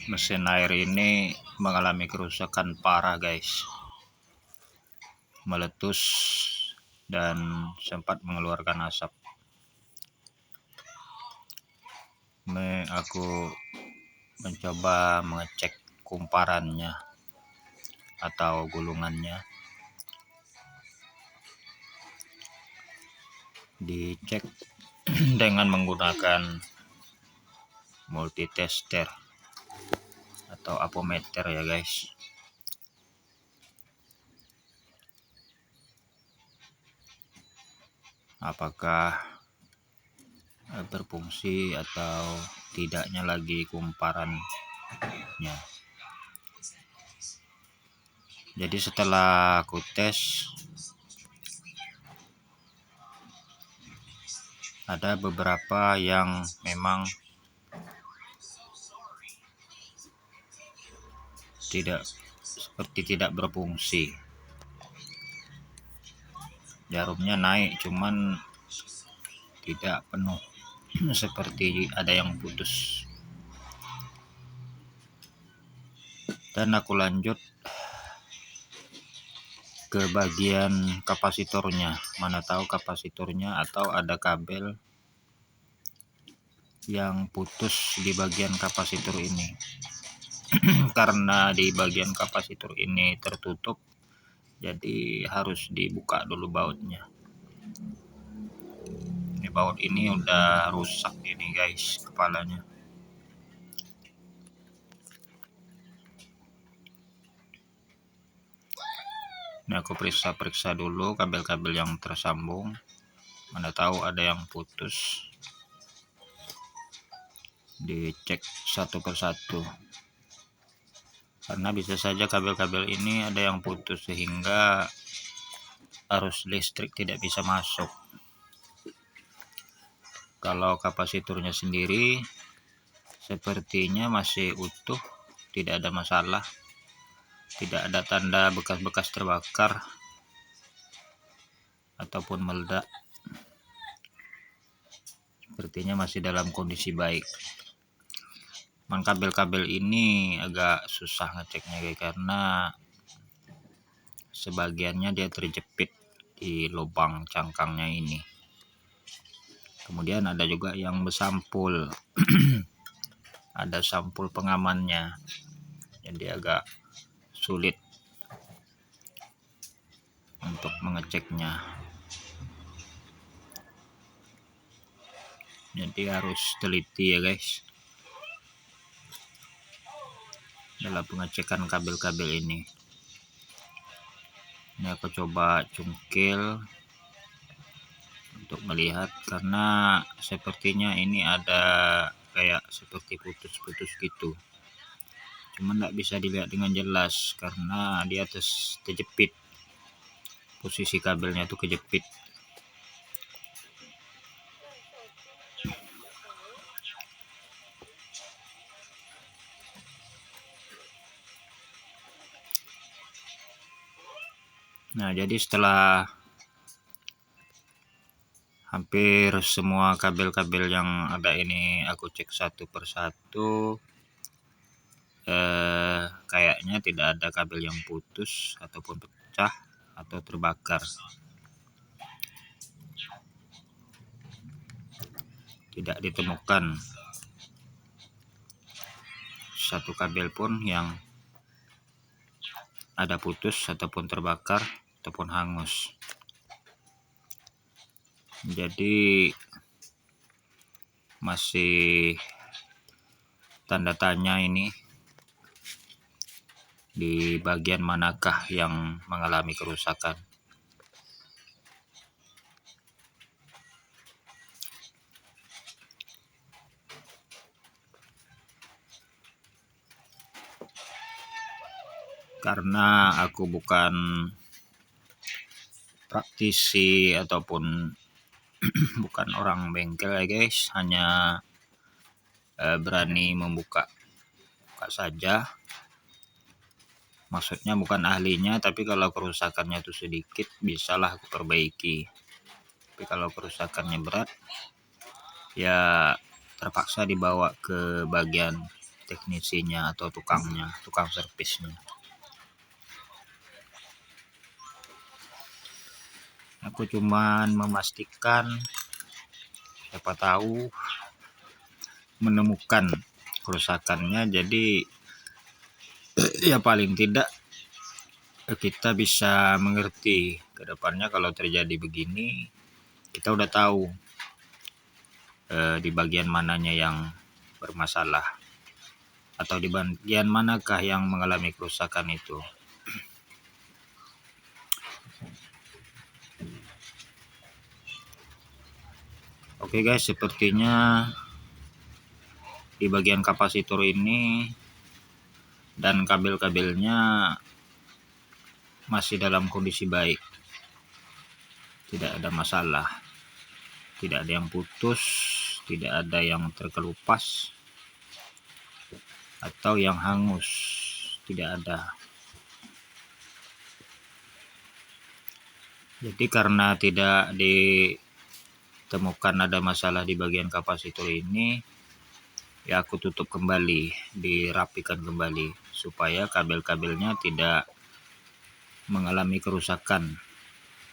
Mesin air ini mengalami kerusakan parah guys, meletus dan sempat mengeluarkan asap. Aku mencoba mengecek kumparannya atau gulungannya, dicek dengan menggunakan multitester atau apometer ya guys. Apakah berfungsi atau tidaknya lagi kumparannya. Jadi setelah aku tes, ada beberapa yang memang tidak berfungsi. Jarumnya naik cuman tidak penuh, seperti ada yang putus. Dan aku lanjut ke bagian kapasitornya. Mana tahu kapasitornya atau ada kabel yang putus di bagian kapasitor ini. Karena di bagian kapasitor ini tertutup, jadi harus dibuka dulu bautnya. Ini baut ini udah rusak ini guys, kepalanya. Ini aku periksa dulu kabel-kabel yang tersambung, mana tahu ada yang putus. Dicek satu persatu, karena bisa saja kabel-kabel ini ada yang putus sehingga arus listrik tidak bisa masuk. Kalau kapasitornya sendiri sepertinya masih utuh, tidak ada masalah, tidak ada tanda bekas-bekas terbakar ataupun meledak. Sepertinya masih dalam kondisi baik. Kabel-kabel ini agak susah ngeceknya guys, karena sebagiannya dia terjepit di lubang cangkangnya ini. Kemudian ada juga yang bersampul. Ada sampul pengamannya, jadi agak sulit untuk mengeceknya. Jadi harus teliti ya guys dalam pengecekan kabel-kabel ini. Ini aku coba cungkil untuk melihat, karena sepertinya ini ada kayak seperti putus-putus gitu. Cuman nggak bisa dilihat dengan jelas karena di atas terjepit. Posisi kabelnya itu kejepit. Nah, jadi setelah hampir semua kabel-kabel yang ada ini aku cek satu persatu, kayaknya tidak ada kabel yang putus ataupun pecah atau terbakar. Tidak ditemukan satu kabel pun yang ada putus ataupun terbakar ataupun hangus. Jadi masih tanda tanya ini di bagian manakah yang mengalami kerusakan. Karena aku bukan praktisi ataupun bukan orang bengkel ya guys, hanya berani membuka saja. Maksudnya bukan ahlinya, tapi kalau kerusakannya itu sedikit bisalah aku perbaiki. Tapi kalau kerusakannya berat ya terpaksa dibawa ke bagian teknisinya atau tukang servisnya. Aku cuman memastikan, siapa tahu menemukan kerusakannya, jadi ya paling tidak kita bisa mengerti ke depannya kalau terjadi begini, kita udah tahu di bagian mananya yang bermasalah atau di bagian manakah yang mengalami kerusakan itu. Oke guys, sepertinya di bagian kapasitor ini dan kabel-kabelnya masih dalam kondisi baik, tidak ada masalah, tidak ada yang putus, tidak ada yang terkelupas atau yang hangus, tidak ada. Jadi karena tidak ditemukan ada masalah di bagian kapasitor ini, ya aku tutup kembali, dirapikan kembali supaya kabel-kabelnya tidak mengalami kerusakan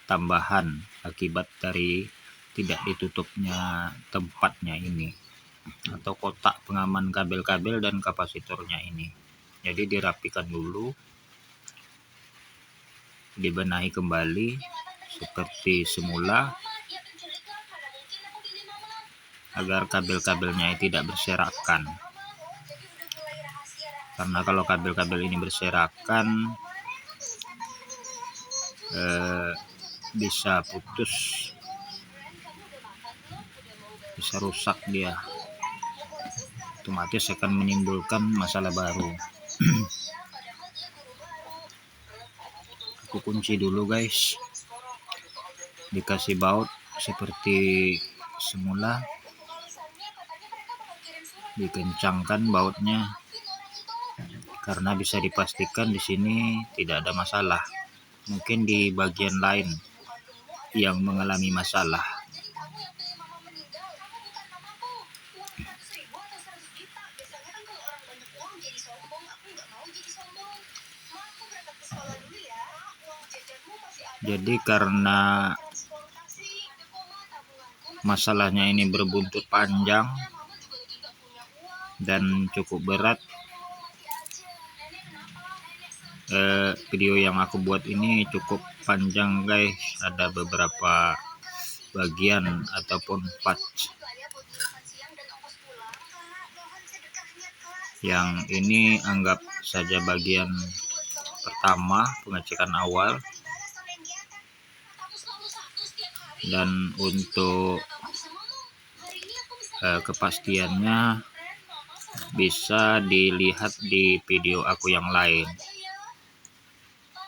tambahan akibat dari tidak ditutupnya tempatnya ini atau kotak pengaman kabel-kabel dan kapasitornya ini. Jadi dirapikan dulu, dibenahi kembali seperti semula agar kabel-kabelnya tidak berserakan. Karena kalau kabel-kabel ini berserakan bisa putus, bisa rusak dia, otomatis akan menimbulkan masalah baru. Aku kunci dulu guys, dikasih baut seperti semula, dikencangkan bautnya karena bisa dipastikan di sini tidak ada masalah. Mungkin di bagian lain yang mengalami masalah. Jadi karena masalahnya ini berbuntut panjang dan cukup berat, video yang aku buat ini cukup panjang guys, ada beberapa bagian ataupun part. Yang ini anggap saja bagian pertama, pengecekan awal, dan untuk kepastiannya bisa dilihat di video aku yang lain.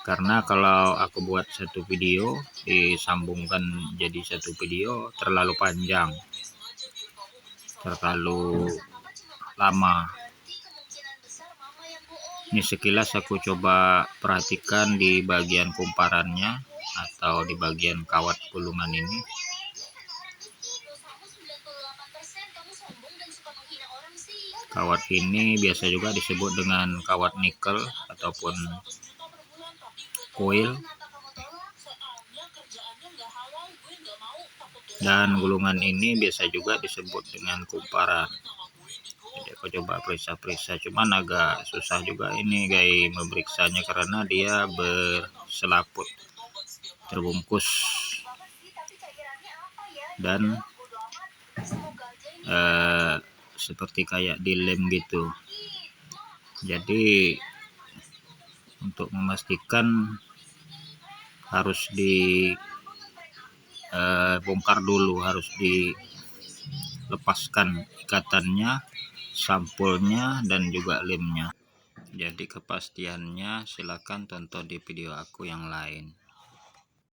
Karena kalau aku buat satu video disambungkan jadi satu video terlalu panjang, terlalu lama. Ini sekilas aku coba perhatikan di bagian kumparannya atau di bagian kawat gulungan ini. Kawat ini biasa juga disebut dengan kawat nikel ataupun coil, dan gulungan ini biasa juga disebut dengan kumparan. Jadi aku coba periksa-periksa, cuman agak susah juga ini guys memeriksanya karena dia berselaput, terbungkus dan seperti kayak dilem gitu. Jadi untuk memastikan harus dibongkar dulu, harus dilepaskan ikatannya, sampulnya, dan juga lemnya. Jadi kepastiannya silakan tonton di video aku yang lain.